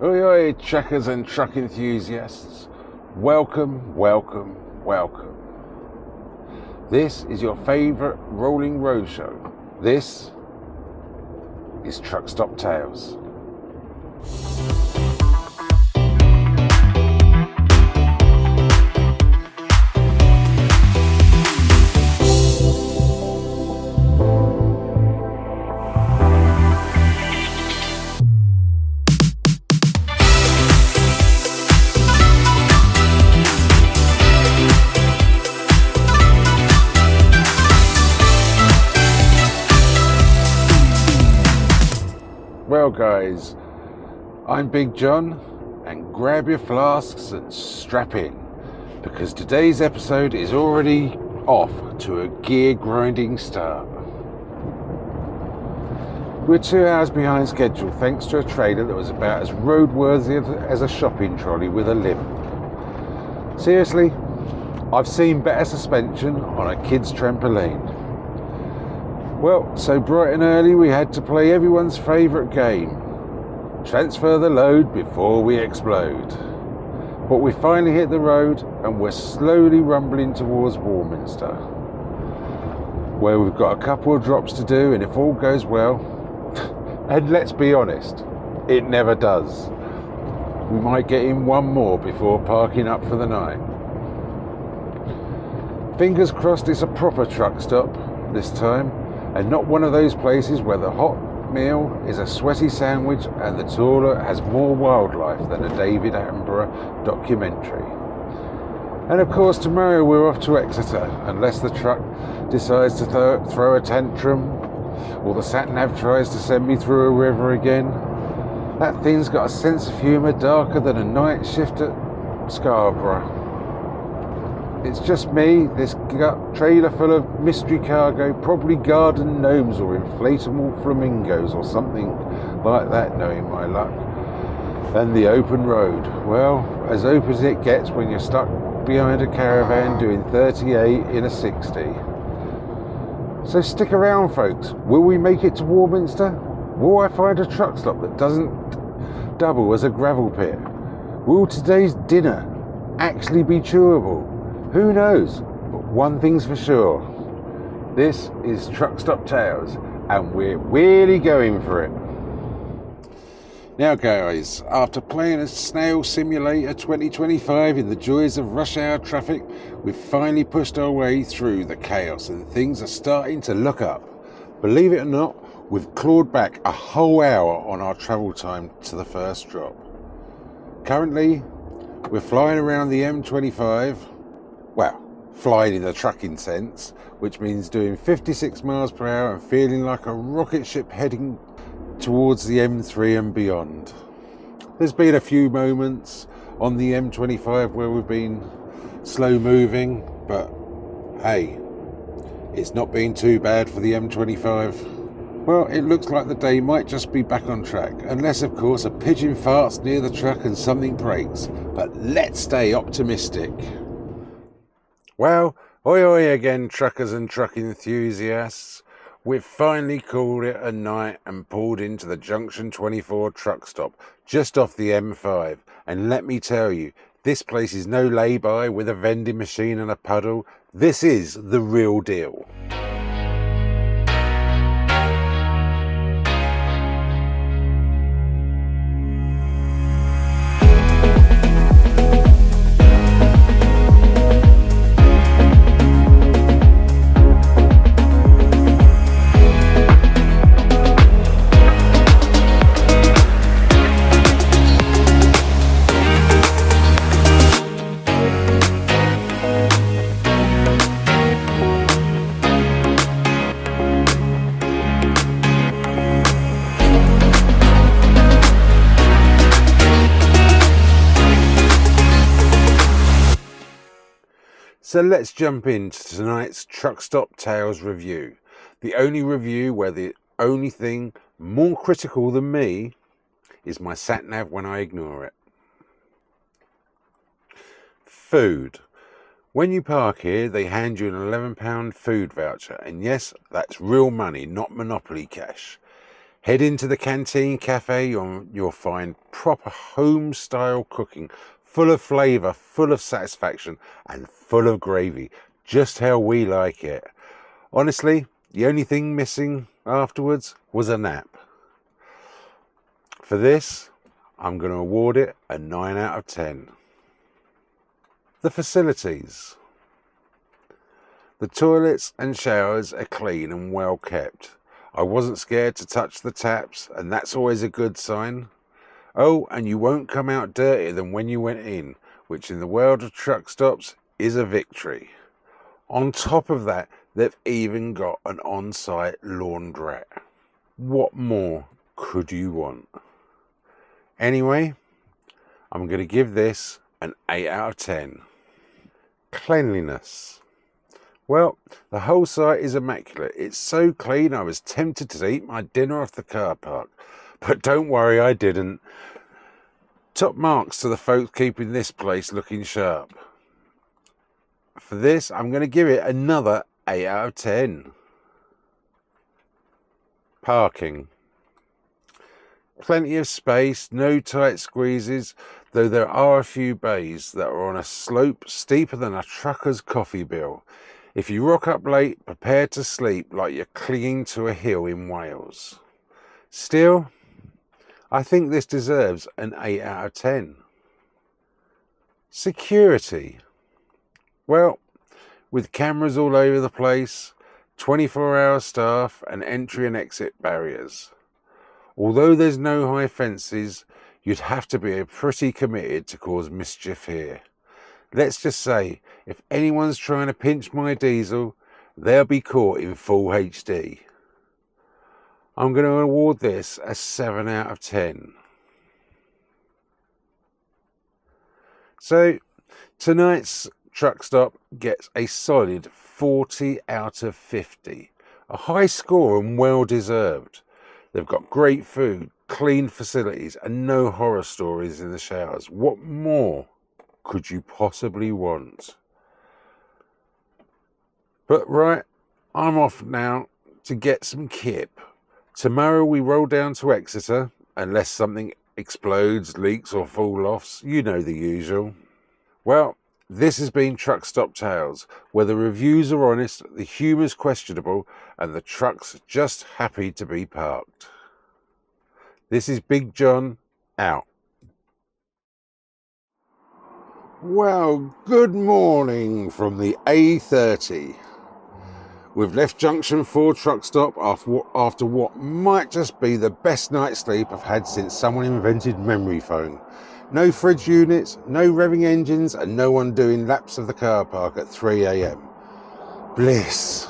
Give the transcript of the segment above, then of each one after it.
Oi, oi, truckers and truck enthusiasts. Welcome, welcome, welcome. This is your favourite rolling road show. This is Truckstop Tales. Well guys, I'm Big John, and grab your flasks and strap in, because today's episode is already off to a gear grinding start. We're 2 hours behind schedule thanks to a trailer that was about as roadworthy as a shopping trolley with a limp. Seriously, I've seen better suspension on a kid's trampoline. Well, so bright and early we had to play everyone's favourite game. Transfer the load before we explode. But we finally hit the road and we're slowly rumbling towards Warminster, where we've got a couple of drops to do, and if all goes well, and let's be honest, it never does, we might get in one more before parking up for the night. Fingers crossed it's a proper truck stop this time, and not one of those places where the hot meal is a sweaty sandwich and the toilet has more wildlife than a David Attenborough documentary. And of course tomorrow we're off to Exeter, unless the truck decides to throw a tantrum, or the sat-nav tries to send me through a river again. That thing's got a sense of humour darker than a night shift at Scarborough. It's just me, this trailer full of mystery cargo, probably garden gnomes or inflatable flamingos or something like that, knowing my luck. And the open road. Well, as open as it gets when you're stuck behind a caravan doing 38 in a 60. So stick around, folks. Will we make it to Warminster? Will I find a truck stop that doesn't double as a gravel pit? Will today's dinner actually be chewable? Who knows, but one thing's for sure. This is Truckstop Tales, and we're really going for it. Now guys, after playing a Snail Simulator 2025 in the joys of rush hour traffic, we've finally pushed our way through the chaos and things are starting to look up. Believe it or not, we've clawed back a whole hour on our travel time to the first drop. Currently, we're flying around the M25. Well, flying in the trucking sense, which means doing 56 miles per hour and feeling like a rocket ship heading towards the M3 and beyond. There's been a few moments on the M25 where we've been slow moving, but hey, it's not been too bad for the M25. Well, it looks like the day might just be back on track, unless of course a pigeon farts near the truck and something breaks, but let's stay optimistic. Well, oi oi again, truckers and truck enthusiasts. We've finally called it a night and pulled into the Junction 24 truck stop, just off the M5. And let me tell you, this place is no lay-by with a vending machine and a puddle. This is the real deal. So let's jump into tonight's Truckstop Tales review. The only review where the only thing more critical than me is my sat-nav when I ignore it. Food. When you park here, they hand you an £11 food voucher. And yes, that's real money, not Monopoly cash. Head into the canteen cafe, you'll find proper home style cooking, full of flavour, full of satisfaction and full of gravy, just how we like it. Honestly, the only thing missing afterwards was a nap. For this, I'm going to award it a 9 out of 10. The facilities. The toilets and showers are clean and well kept. I wasn't scared to touch the taps, and that's always a good sign. Oh, and you won't come out dirtier than when you went in, which in the world of truck stops is a victory. On top of that, they've even got an on-site laundrette. What more could you want? Anyway, I'm going to give this an 8 out of 10. Cleanliness. Well, the whole site is immaculate. It's so clean I was tempted to eat my dinner off the car park. But don't worry, I didn't. Top marks to the folks keeping this place looking sharp. For this, I'm going to give it another 8 out of 10. Parking. Plenty of space, no tight squeezes, though there are a few bays that are on a slope steeper than a trucker's coffee bill. If you rock up late, prepare to sleep like you're clinging to a hill in Wales. Still, I think this deserves an 8 out of 10. Security. Well, with cameras all over the place, 24-hour staff and entry and exit barriers. Although there's no high fences, you'd have to be pretty committed to cause mischief here. Let's just say, if anyone's trying to pinch my diesel, they'll be caught in full HD. I'm going to award this a 7 out of 10. So, tonight's truck stop gets a solid 40 out of 50. A high score and well deserved. They've got great food, clean facilities and no horror stories in the showers. What more could you possibly want? But right, I'm off now to get some kip. Tomorrow we roll down to Exeter, unless something explodes, leaks or fall-offs. You know the usual. Well, this has been Truck Stop Tales, where the reviews are honest, the humour's questionable and the truck's just happy to be parked. This is Big John, out. Well, good morning from the A30. We've left Junction 4 truck stop after what might just be the best night's sleep I've had since someone invented memory foam. No fridge units, no revving engines and no one doing laps of the car park at 3 a.m. Bliss.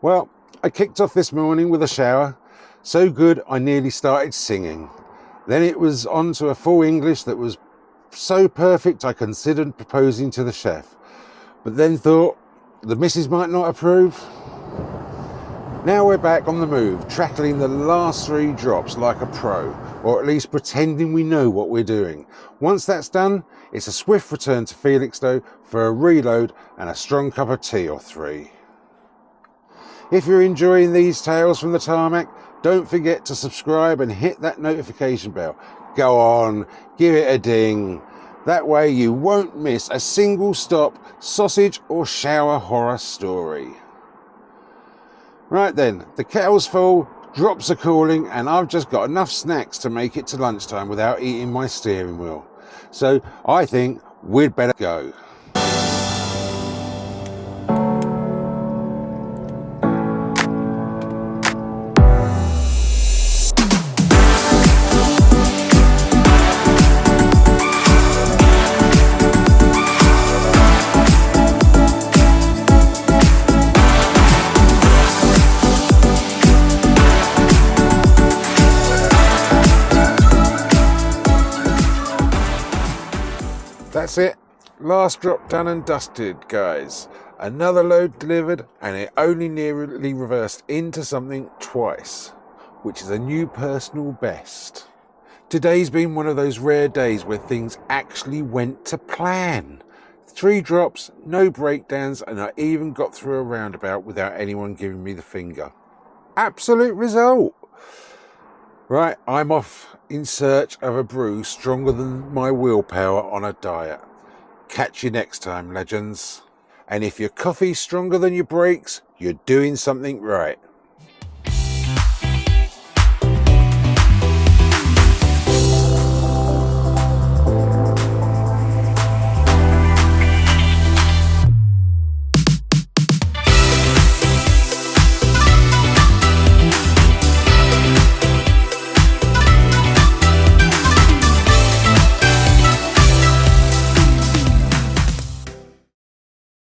Well, I kicked off this morning with a shower. So good I nearly started singing. Then it was on to a full English that was so perfect I considered proposing to the chef, but then thought the missus might not approve. Now we're back on the move, tackling the last 3 drops like a pro, or at least pretending we know what we're doing. Once that's done, it's a swift return to Felixstowe for a reload and a strong cup of tea or 3. If you're enjoying these tales from the tarmac, don't forget to subscribe and hit that notification bell. Go on, give it a ding. That way you won't miss a single stop, sausage or shower horror story. Right then, the kettle's full, drops are cooling, and I've just got enough snacks to make it to lunchtime without eating my steering wheel. So I think we'd better go. That's it, last drop done and dusted, guys. Another load delivered, and it only nearly reversed into something twice, which is a new personal best. Today's been one of those rare days where things actually went to plan. 3 drops, no breakdowns, and I even got through a roundabout without anyone giving me the finger. absolute result. Right, I'm off in search of a brew stronger than my willpower on a diet. Catch you next time, legends. And if your coffee's stronger than your brakes, you're doing something right.